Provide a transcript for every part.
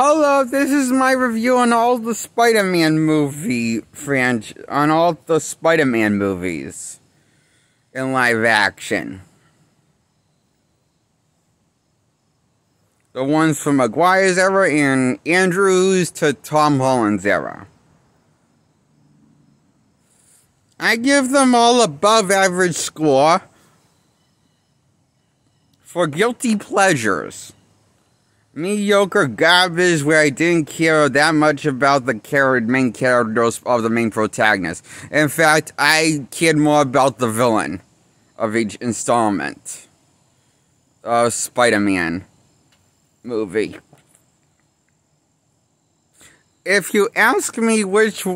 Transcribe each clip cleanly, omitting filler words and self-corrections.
Hello, this is my review on all the Spider-Man on all the Spider-Man movies in live action. The ones from Maguire's era and Andrews to Tom Holland's era. I give them all above average score for guilty pleasures. Mediocre garbage where I didn't care that much about the main characters of the main protagonist. In fact, I cared more about the villain of each installment of Spider-Man movie. If you ask me which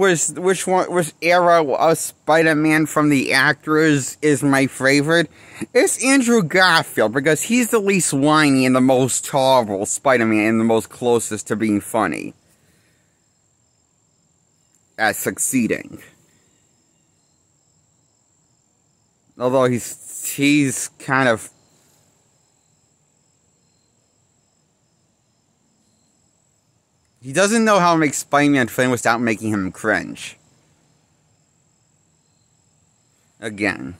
era of Spider-Man from the actors is my favorite, it's Andrew Garfield, because he's the least whiny and the most tolerable Spider-Man and the most closest to being funny at succeeding. Although he's kind of he doesn't know how to make Spider-Man funny without making him cringe. Again.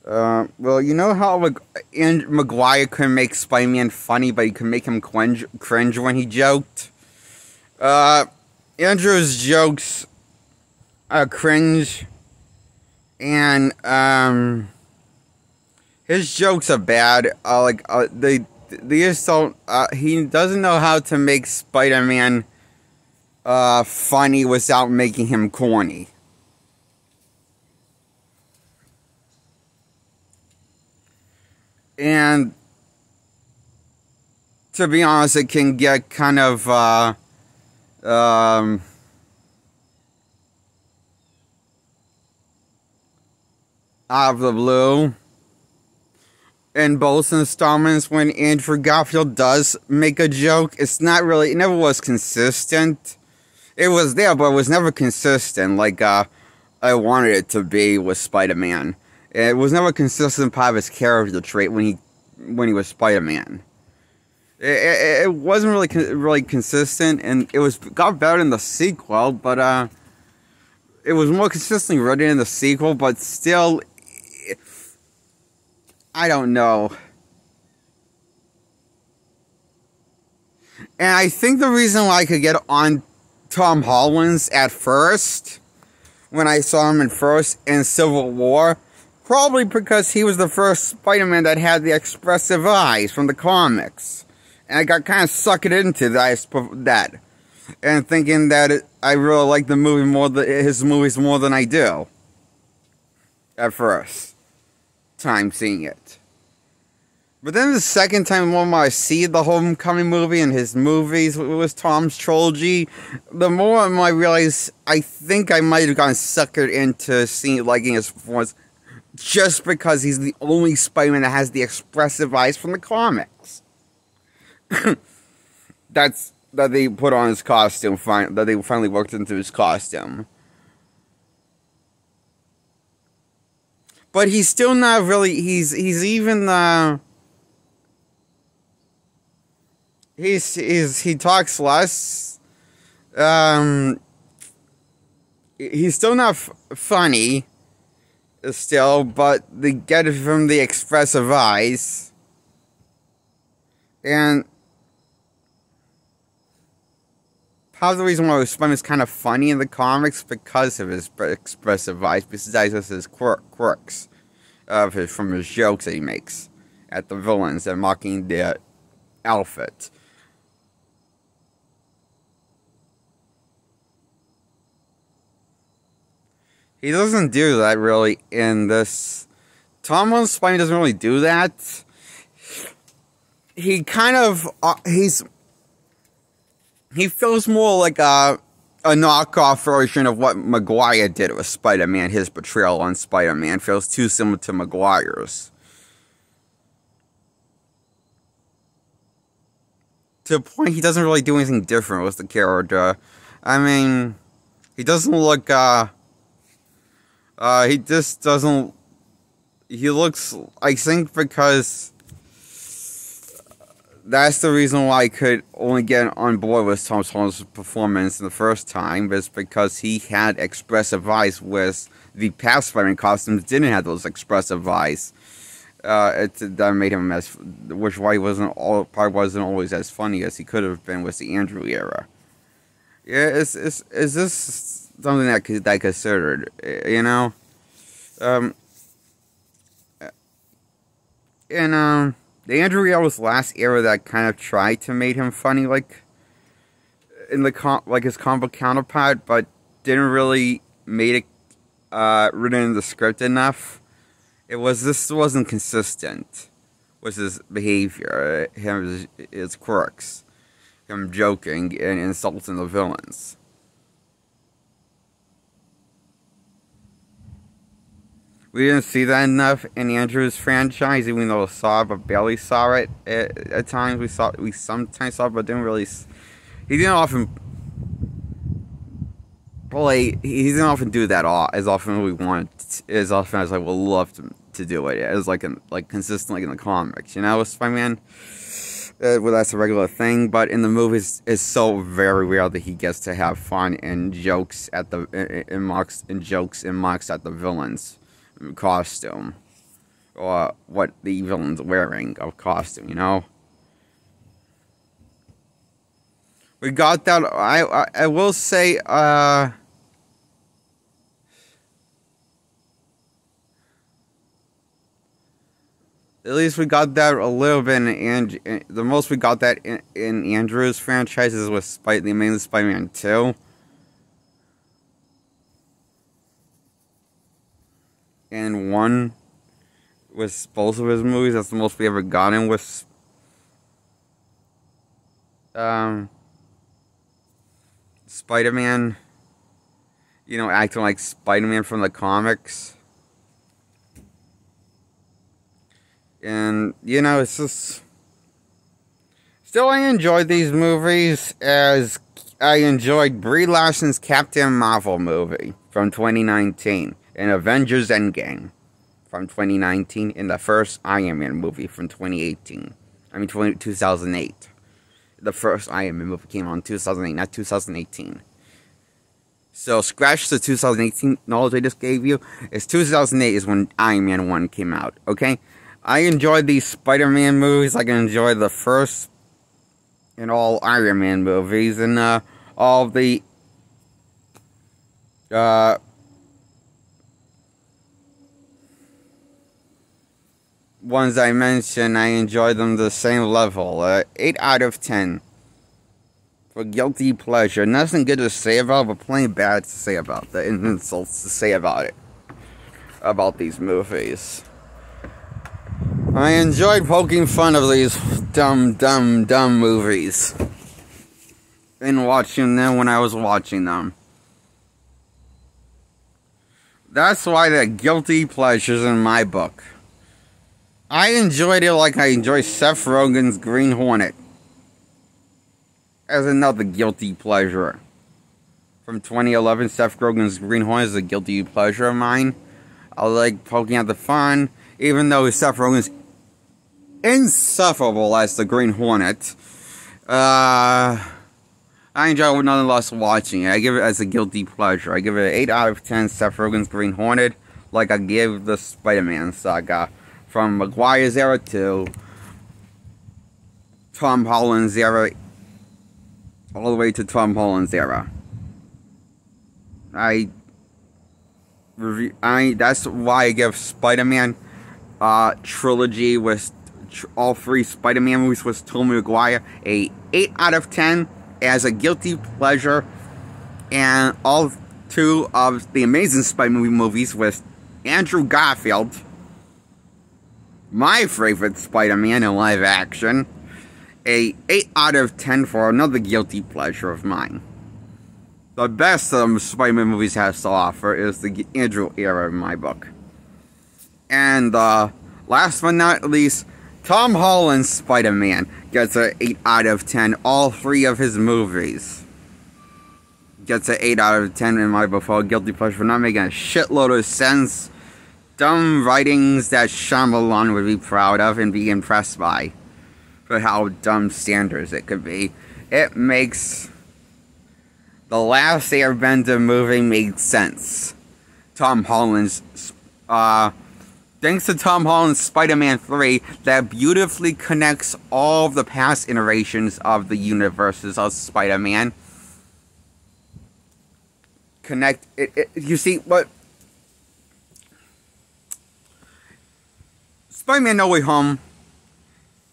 Well, you know how Maguire can make Spider-Man funny, but he can make him cringe when he joked? Andrew's jokes are cringe, and, his jokes are bad. They just don't, he doesn't know how to make Spider-Man, funny without making him corny. And, to be honest, it can get kind of, out of the blue. In both installments, when Andrew Garfield does make a joke, it never was consistent. It was there, but it was never consistent, like, I wanted it to be with Spider-Man. It was never a consistent part of his character trait when he was Spider-Man. It wasn't really consistent, and got better in the sequel, but, it was more consistently written in the sequel, but still, I don't know. And I think the reason why I could get on Tom Holland's at first, when I saw him in Civil War, probably because he was the first Spider-Man that had the expressive eyes from the comics. And I got kind of sucked into that. And thinking that I really like his movies more than I do. At first time seeing it. But then the second time when I see the Homecoming movie and his movies with Tom's trilogy, the more I realize I think I might have gotten suckered into liking his performance just because he's the only Spider-Man that has the expressive eyes from the comics. That they put on his costume, that they finally worked into his costume. But he's still not really, he talks less. He's still not funny, still, but they get it from the expressive eyes. And part of the reason why Spider-Man is kind of funny in the comics because of his expressive eyes, besides his quirks from his jokes that he makes at the villains and mocking their outfit. He doesn't do that really in this. Tom Holland's Spider-Man doesn't really do that. He kind of he feels more like a knockoff version of what Maguire did with Spider-Man. His portrayal on Spider-Man feels too similar to Maguire's. To the point he doesn't really do anything different with the character. I mean, he doesn't look, he just doesn't, he looks, I think because that's the reason why I could only get on board with Tom Holland's performance in the first time, is because he had expressive eyes, whereas the past Spider-Man costumes didn't have those expressive eyes. That made him which why he probably wasn't always as funny as he could have been with the Andrew era. Yeah, is this something that I considered? You know, the Andrew era was the last era that kind of tried to make him funny, like in the like his comic counterpart, but didn't really made it written in the script enough. This wasn't consistent with his behavior, his quirks, him joking and insulting the villains. We didn't see that enough in Andrew's franchise, even though Saga barely saw it at times. We sometimes saw it, but didn't really. He didn't often play. He didn't often do that as often as we wanted, as often as I would love to do it. As like consistently in the comics, you know, Spider-Man. Well, that's a regular thing, but in the movies, it's so very rare that he gets to have fun and jokes at jokes and mocks at the villains' costume, or what the villain's wearing of costume, you know. We got that. I will say, at least we got that a little bit in the most we got that in Andrew's franchises was the Amazing Spider-Man 2. And 1 with both of his movies. That's the most we ever gotten with Spider-Man, you know, acting like Spider-Man from the comics. And, you know, it's just... Still, I enjoyed these movies as I enjoyed Brie Larson's Captain Marvel movie from 2019, and Avengers Endgame from 2019, and the first Iron Man movie from 2018. 2008. The first Iron Man movie came out in 2008, not 2018. So, scratch the 2018 knowledge I just gave you. It's 2008 is when Iron Man 1 came out, okay? I enjoyed these Spider-Man movies. I can enjoy the first and all Iron Man movies, and all the ones I mentioned. I enjoyed them the same level. 8 out of 10 for guilty pleasure. Nothing good to say about it, but plenty bad to say about it, and insults to say about it, about these movies. I enjoyed poking fun of these dumb movies and watching them when I was watching them. That's why they're guilty pleasures in my book. I enjoyed it like I enjoy Seth Rogen's Green Hornet as another guilty pleasure. From 2011, Seth Rogen's Green Hornet is a guilty pleasure of mine. I like poking at the fun, even though Seth Rogen's insufferable as the Green Hornet. I enjoy it nonetheless watching it. I give it as a guilty pleasure. I give it an 8 out of 10 Seth Rogen's Green Hornet, like I give the Spider-Man saga. From Maguire's era to Tom Holland's era, all the way to Tom Holland's era. That's why I give Spider-Man trilogy with all 3 Spider-Man movies with Tobey Maguire a 8 out of 10 as a guilty pleasure, and all 2 of the Amazing Spider-Man movies with Andrew Garfield, my favorite Spider-Man in live action, a 8 out of 10 for another guilty pleasure of mine. The best Spider-Man movies has to offer is the Andrew era in my book. And last but not least, Tom Holland's Spider-Man gets an 8 out of 10. All 3 of his movies gets an 8 out of 10 in my book for a guilty pleasure for not making a shitload of sense. Dumb writings that Shyamalan would be proud of and be impressed by. for how dumb standards it could be. It makes the last Airbender movie make sense. Tom Holland's, thanks to Tom Holland's Spider-Man 3, that beautifully connects all of the past iterations of the universes of Spider-Man. You see, what Spider-Man No Way Home,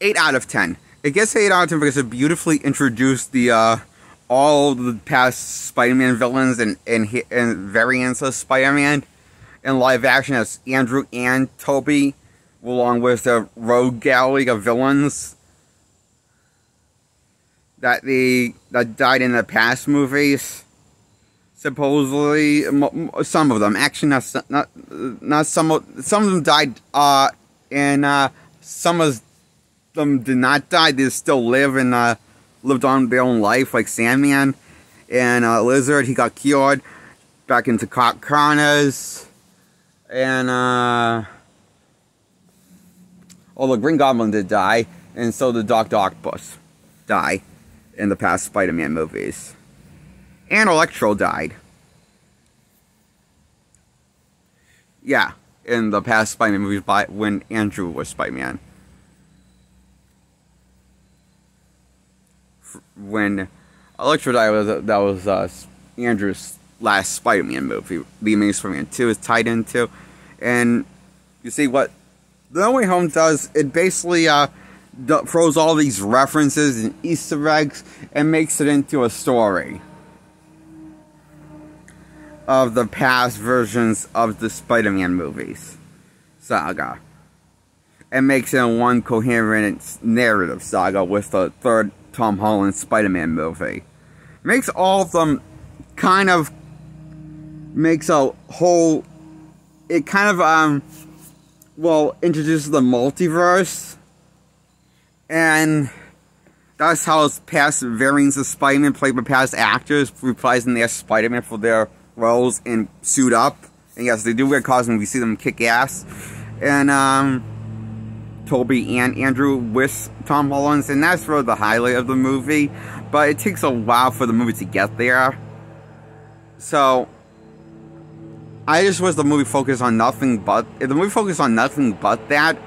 8 out of 10. It gets 8 out of 10 because it beautifully introduced the all the past Spider-Man villains and variants of Spider-Man in live action as Andrew and Tobey, along with the rogue gallery of villains that died in the past movies. Supposedly, some of them. Actually, not some of them died, and some of them did not die. They still live and lived on their own life, like Sandman and Lizard. He got cured back into Connors, and the Green Goblin did die, and so did Dr. Octopus die in the past Spider-Man movies. And Electro died. Yeah, in the past Spider-Man movies when Andrew was Spider-Man. When Electro died, that was Andrew's last Spider-Man movie. The Amazing Spider-Man 2 is tied into. And you see what No Way Home does, it basically throws all these references and Easter eggs and makes it into a story of the past versions of the Spider-Man movies. Saga. And makes it a one coherent narrative saga with the third Tom Holland Spider-Man movie. Makes all of them kind of makes a whole, it kind of introduces the multiverse, and that's how past variants of Spider-Man played by past actors reprising their Spider-Man for their roles and suit up. And yes, they do wear costumes. We see them kick ass. And Tobey and Andrew with Tom Holland, and that's really the highlight of the movie. But it takes a while for the movie to get there. So I just wish the movie focused on nothing but, if the movie focused on nothing but that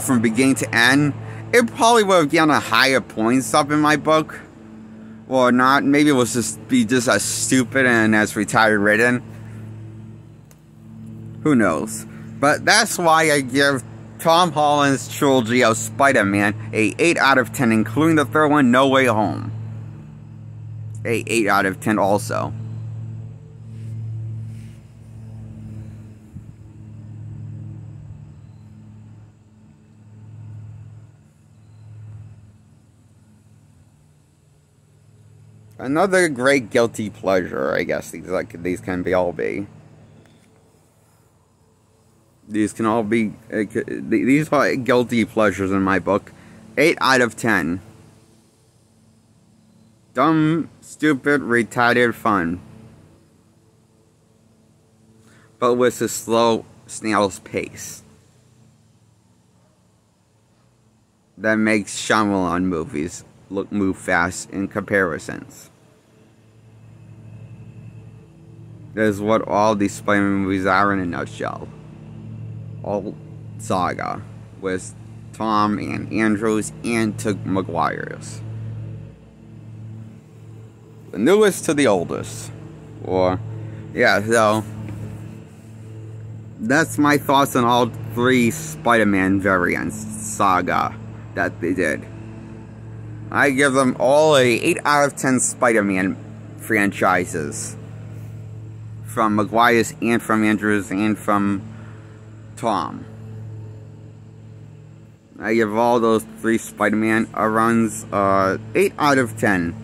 from beginning to end, it probably would have gotten a higher points up in my book. Or not. Maybe it was just as stupid and as retarded written. Who knows? But that's why I give Tom Holland's trilogy of Spider-Man a 8 out of 10, including the third one, No Way Home. A 8 out of 10 also. Another great guilty pleasure, I guess these can all be. These can all be, these are guilty pleasures in my book. 8 out of 10. Dumb, stupid, retarded fun. But with a slow snail's pace. That makes Shyamalan movies move fast in comparisons. That is what all these Spider-Man movies are in a nutshell. All Saga, with Tom and Andrews and Tobey Maguire's. The newest to the oldest. Yeah, so that's my thoughts on all 3 Spider-Man variants Saga that they did. I give them all a 8 out of 10 Spider-Man franchises. From Maguire's and from Andrews and from Tom. I give all those 3 Spider-Man runs 8 out of 10.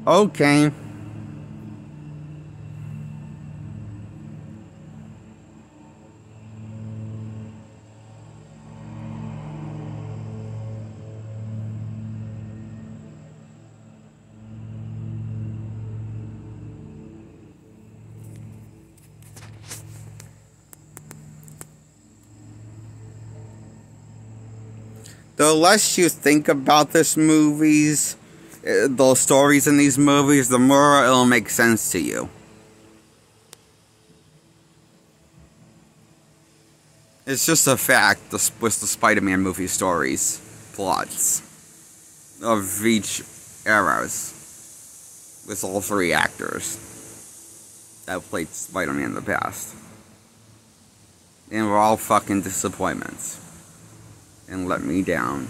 Okay. the less you think about those stories in these movies, the more it'll make sense to you. It's just a fact with the Spider-Man movie stories, plots of each eras, with all three actors that played Spider-Man in the past. And we're all fucking disappointments. And let me down.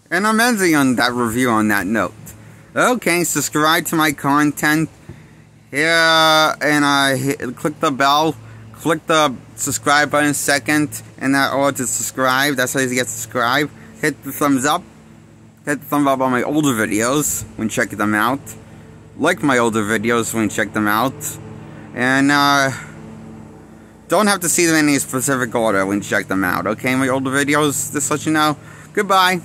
And I'm ending on that review on that note. Okay, subscribe to my content. Yeah, and click the bell. Click the subscribe button second, and that order to subscribe. That's how you get subscribed. Hit the thumbs up. Hit the thumbs up on my older videos when checking them out. Like my older videos when check them out. And don't have to see them in any specific order when you check them out. Okay, my older videos, just let you know. Goodbye.